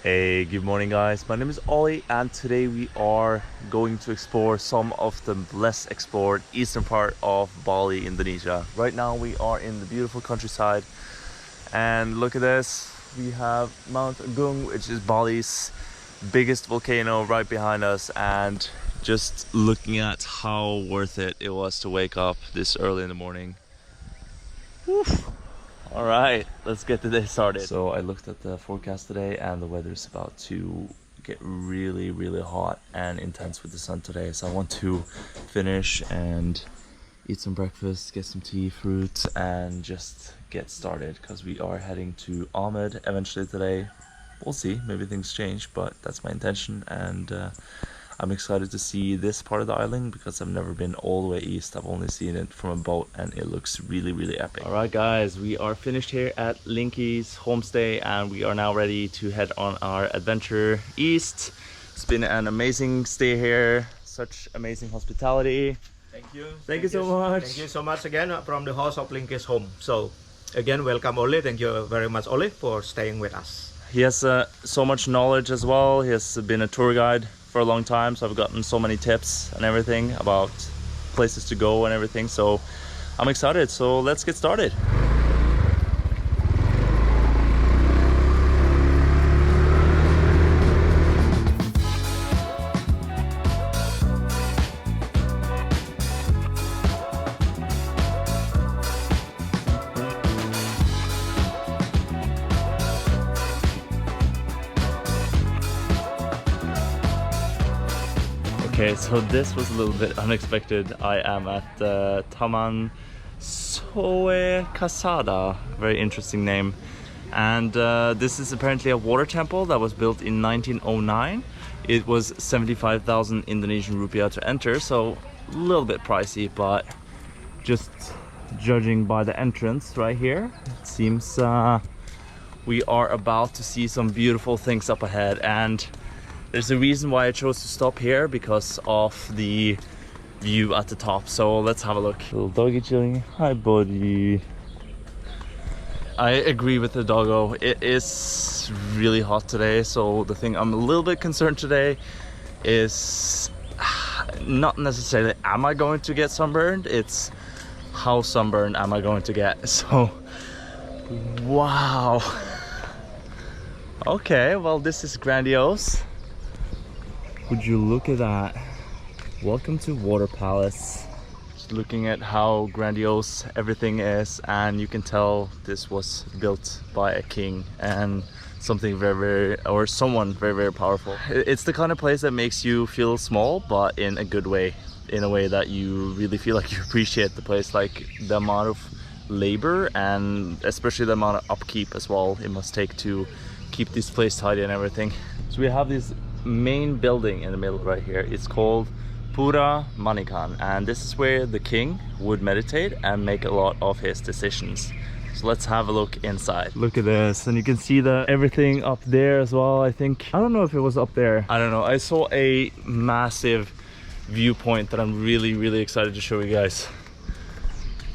Hey, good morning guys. My name is Ollie and today we are going to explore some of the less explored eastern part of Bali, Indonesia. Right now we are in the beautiful countryside and look at this. We have Mount Agung, which is Bali's biggest volcano right behind us, and just looking at how worth it was to wake up this early in the morning. Whew. All right, let's get the day started. So I looked at the forecast today and the weather is about to get really hot and intense with the sun today. So I want to finish and eat some breakfast, get some tea, fruit, and just get started because we are heading to Ahmed eventually today. We'll see, maybe things change, but that's my intention. And I'm excited to see this part of the island because I've never been all the way east. I've only seen it from a boat and it looks really epic. All right guys, we are finished here at Linky's homestay and we are now ready to head on our adventure east. It's been an amazing stay here, such amazing hospitality. Thank you. Thank you so much. Thank you so much again from the host of Linky's home. So again, welcome Ole. Thank you very much Ole for staying with us. He has so much knowledge as well. He has been a tour guide for a long time, so I've gotten so many tips and everything about places to go and everything, so I'm excited. So let's get started. Okay, so this was a little bit unexpected. I am at Taman Soe Kasada, very interesting name. And this is apparently a water temple that was built in 1909. It was 75,000 Indonesian rupiah to enter, so a little bit pricey, but just judging by the entrance right here, it seems we are about to see some beautiful things up ahead. And there's a reason why I chose to stop here, because of the view at the top. So let's have a look. Little doggy chilling. Hi buddy. I agree with the doggo. It is really hot today. So the thing I'm a little bit concerned today is not necessarily am I going to get sunburned, it's how sunburned am I going to get. So wow. Okay, well this is grandiose. Would you look at that? Welcome to Water Palace. Just looking at how grandiose everything is, and you can tell this was built by a king and something someone very powerful. It's the kind of place that makes you feel small, but in a good way, in a way that you really feel like you appreciate the place, like the amount of labor and especially the amount of upkeep as well it must take to keep this place tidy and everything. So we have this main building in the middle right here. It's called Pura Manicon, and this is where the king would meditate and make a lot of his decisions. So let's have a look inside. Look at this, and you can see everything up there as well. I don't know if it was up there, I don't know. I saw a massive viewpoint that I'm really excited to show you guys,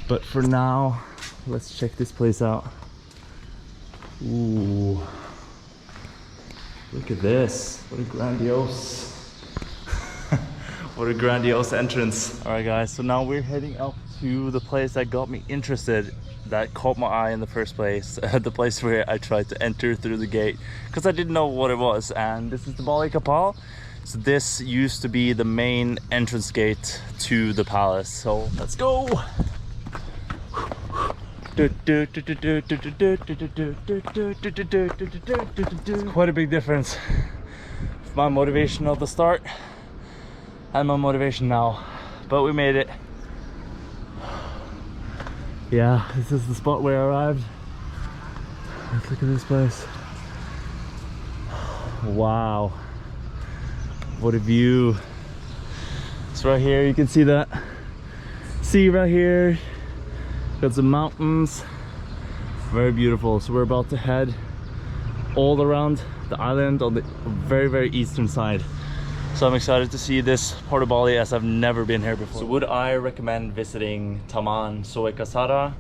but for now let's check this place out. Ooh, look at this, what a grandiose what a grandiose entrance. All right guys, so now we're heading up to the place that got me interested, that caught my eye in the first place, the place where I tried to enter through the gate because I didn't know what it was. And this is the Bali Kapal. So this used to be the main entrance gate to the palace, so let's go. It's quite a big difference. My motivation at the start and my motivation now, but we made it. Yeah, this is the spot where I arrived. Let's look at this place. Wow, what a view. It's right here, you can see that sea right here. Got some mountains, very beautiful. So we're about to head all around the island on the very eastern side. So I'm excited to see this part of Bali as I've never been here before. So would I recommend visiting Taman Soe Kasada?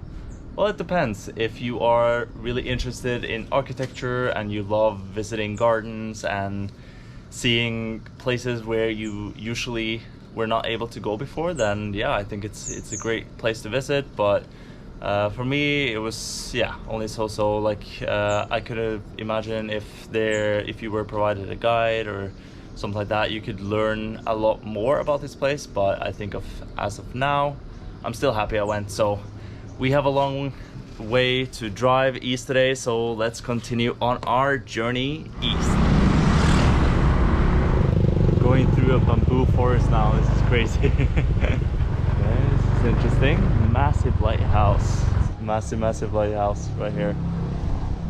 Well, it depends. If you are really interested in architecture and you love visiting gardens and seeing places where you usually were not able to go before, then yeah, I think it's a great place to visit. But for me, it was only so. Like I could have imagined if you were provided a guide or something like that, you could learn a lot more about this place. But I think as of now, I'm still happy I went. So we have a long way to drive east today, so let's continue on our journey east. Going through a bamboo forest now, this is crazy. This is interesting. Massive lighthouse. Massive lighthouse right here.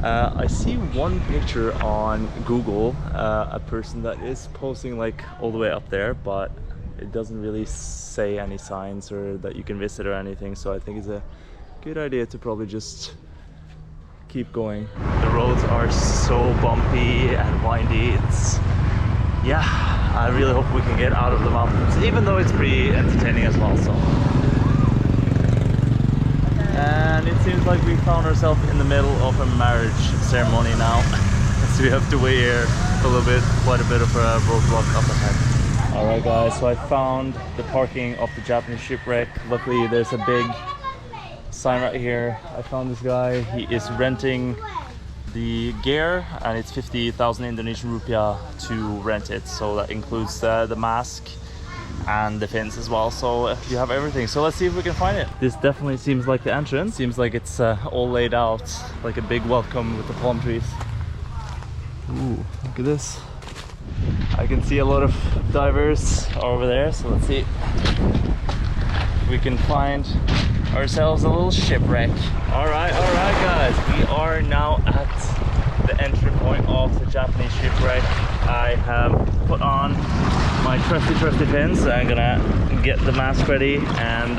I see one picture on Google, a person that is posting like all the way up there, but it doesn't really say any signs or that you can visit or anything, so I think it's a good idea to probably just keep going. The roads are so bumpy and windy. I really hope we can get out of the mountains, even though it's pretty entertaining as well. So, and it seems like we found ourselves in the middle of a marriage ceremony now. So we have to wait here a little bit, quite a bit of a roadblock up ahead. Alright guys, so I found the parking of the Japanese Shipwreck. Luckily there's a big sign right here. I found this guy. He is renting the gear and it's 50,000 Indonesian rupiah to rent it. So that includes the mask and the fins as well. So you have everything. So let's see if we can find it. This definitely seems like the entrance. Seems like it's all laid out like a big welcome with the palm trees. Ooh, look at this. I can see a lot of divers over there. So let's see if we can find ourselves a little shipwreck. All right guys, we are now at the entry point of the Japanese shipwreck. I have put on my trusty fins. I'm gonna get the mask ready and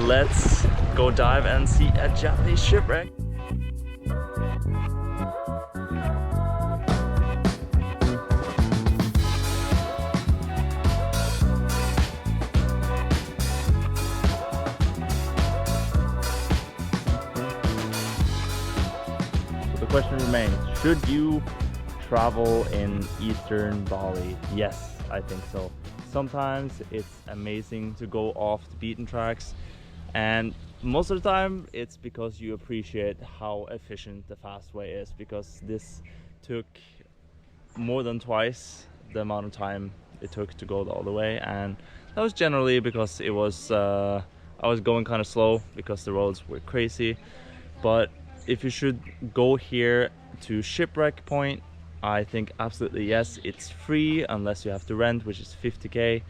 let's go dive and see a Japanese shipwreck. The question remains, should you travel in eastern Bali? Yes, I think so. Sometimes it's amazing to go off the beaten tracks, and most of the time it's because you appreciate how efficient the fast way is, because this took more than twice the amount of time it took to go all the way, and that was generally because it was I was going kind of slow because the roads were crazy. But if you should go here to Shipwreck Point, I think absolutely yes. It's free unless you have to rent, which is 50k.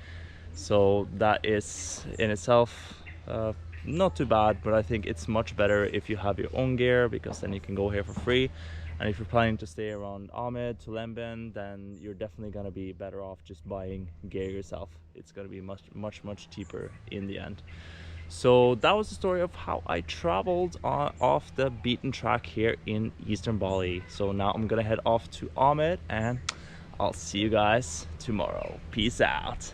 So that is in itself not too bad, but I think it's much better if you have your own gear, because then you can go here for free. And if you're planning to stay around Ahmed to Lemben, then you're definitely gonna be better off just buying gear yourself. It's gonna be much cheaper in the end. So that was the story of how I traveled off the beaten track here in eastern Bali. So now I'm gonna head off to Ahmed and I'll see you guys tomorrow. Peace out.